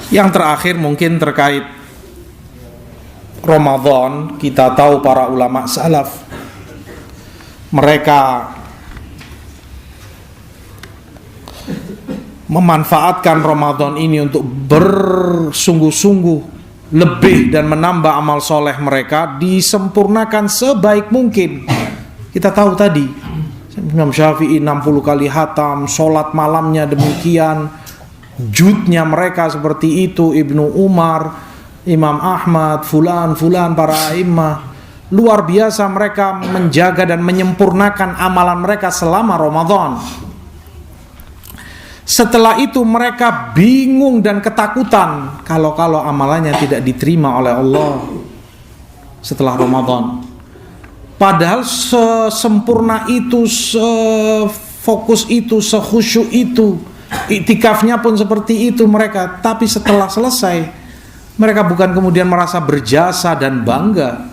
Yang terakhir mungkin terkait Ramadan, kita tahu para ulama salaf mereka memanfaatkan Ramadan ini untuk bersungguh-sungguh lebih dan menambah amal soleh mereka, disempurnakan sebaik mungkin. Kita tahu tadi Imam Syafi'i 60 kali khatam, sholat malamnya demikian, judnya mereka seperti itu, Ibnu Umar, Imam Ahmad, fulan para a'immah. Luar biasa mereka menjaga dan menyempurnakan amalan mereka selama Ramadan. Setelah itu mereka bingung dan ketakutan kalau amalannya tidak diterima oleh Allah setelah Ramadan. Padahal sesempurna itu, sefokus itu, sekhusyuk itu, iktikafnya pun seperti itu mereka. Tapi setelah selesai, mereka bukan kemudian merasa berjasa dan bangga,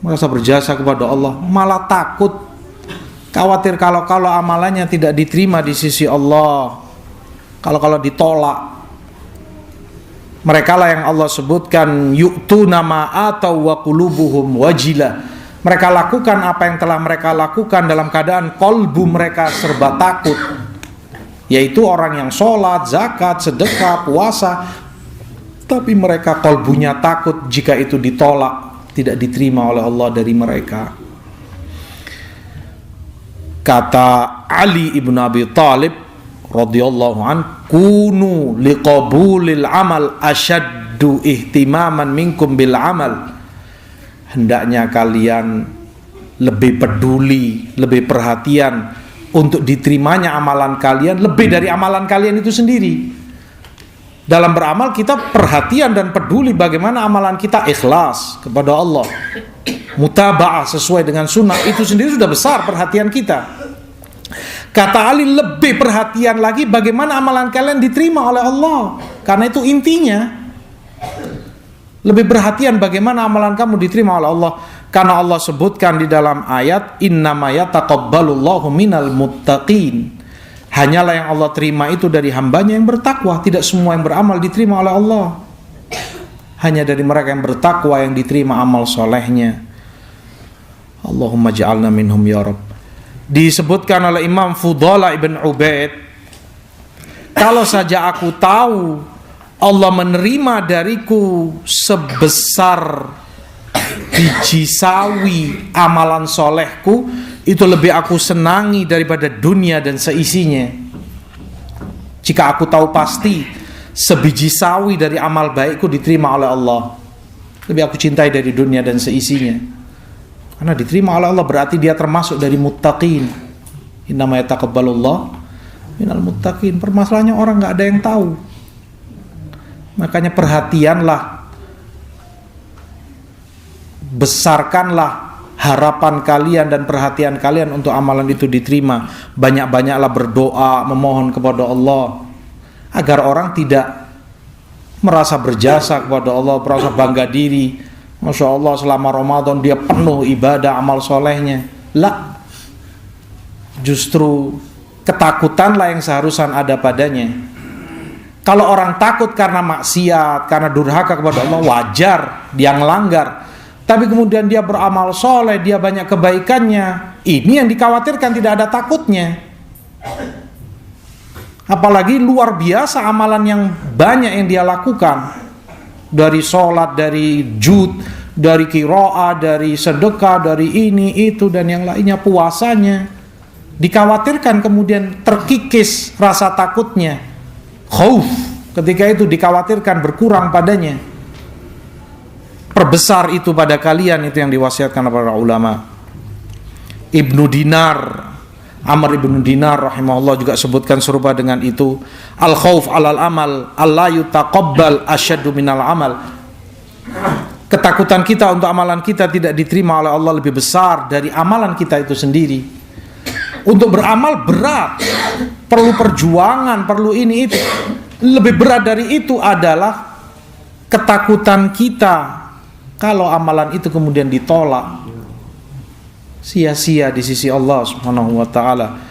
merasa berjasa kepada Allah, malah takut, khawatir kalau amalannya tidak diterima di sisi Allah, kalau ditolak. Mereka lah yang Allah sebutkan yu'tuna ma atau wa qulubuhum wajilah. Mereka lakukan apa yang telah mereka lakukan dalam keadaan kolbu mereka serba takut, yaitu orang yang sholat, zakat, sedekah, puasa, tapi mereka kolbunya takut jika itu ditolak, tidak diterima oleh Allah dari mereka. Kata Ali ibn Abi Thalib radhiyallahu an, kunu liqabulil amal asyaddu ihtimaman minkum bil amal. Hendaknya kalian lebih peduli, lebih perhatian untuk diterimanya amalan kalian lebih dari amalan kalian itu sendiri. Dalam beramal kita perhatian dan peduli bagaimana amalan kita ikhlas kepada Allah, mutaba'ah sesuai dengan sunnah, itu sendiri sudah besar perhatian kita. Kata Ali, lebih perhatian lagi bagaimana amalan kalian diterima oleh Allah, karena itu intinya. Lebih perhatian bagaimana amalan kamu diterima oleh Allah, karena Allah sebutkan di dalam ayat innama yataqabbalullahu minal muttaqin. Hanyalah yang Allah terima itu dari hambanya yang bertakwa. Tidak semua yang beramal diterima oleh Allah, hanya dari mereka yang bertakwa yang diterima amal solehnya. Allahumma ja'alna minhum ya Rabb. Disebutkan oleh Imam Fudalah ibn Ubaid, kalau saja aku tahu Allah menerima dariku sebesar biji sawi amalan solehku, itu lebih aku senangi daripada dunia dan seisinya. Jika aku tahu pasti sebiji sawi dari amal baikku diterima oleh Allah, lebih aku cintai dari dunia dan seisinya. Karena diterima oleh Allah berarti dia termasuk dari muttaqin. Innama yataqabbalullah minal muttaqin. Permasalahannya orang nggak ada yang tahu. Makanya perhatianlah, besarkanlah harapan kalian dan perhatian kalian untuk amalan itu diterima. Banyak-banyaklah berdoa, memohon kepada Allah agar orang tidak merasa berjasa kepada Allah, merasa bangga diri. Masya Allah selama Ramadan dia penuh ibadah amal solehnya. Lah, justru ketakutanlah yang seharusnya ada padanya. Kalau orang takut karena maksiat, karena durhaka kepada Allah, wajar dia ngelanggar. Tapi kemudian dia beramal soleh, dia banyak kebaikannya, ini yang dikhawatirkan, tidak ada takutnya. Apalagi luar biasa amalan yang banyak yang dia lakukan, dari sholat, dari jud, dari qiraah, dari sedekah, dari ini, itu, dan yang lainnya, puasanya. Dikhawatirkan kemudian terkikis rasa takutnya, khauf, ketika itu dikhawatirkan berkurang padanya. Perbesar itu pada kalian, itu yang diwasiatkan oleh para ulama. Ibnu Dinar, Amr ibn Dinar rahimahullah juga sebutkan serupa dengan itu. Al khauf alal amal alla yutaqabbal asyaddu minal amal. Ketakutan kita untuk amalan kita tidak diterima oleh Allah lebih besar dari amalan kita itu sendiri. Untuk beramal berat, perlu perjuangan, perlu ini itu. Lebih berat dari itu adalah ketakutan kita kalau amalan itu kemudian ditolak, sia-sia di sisi Allah Subhanahu wa taala.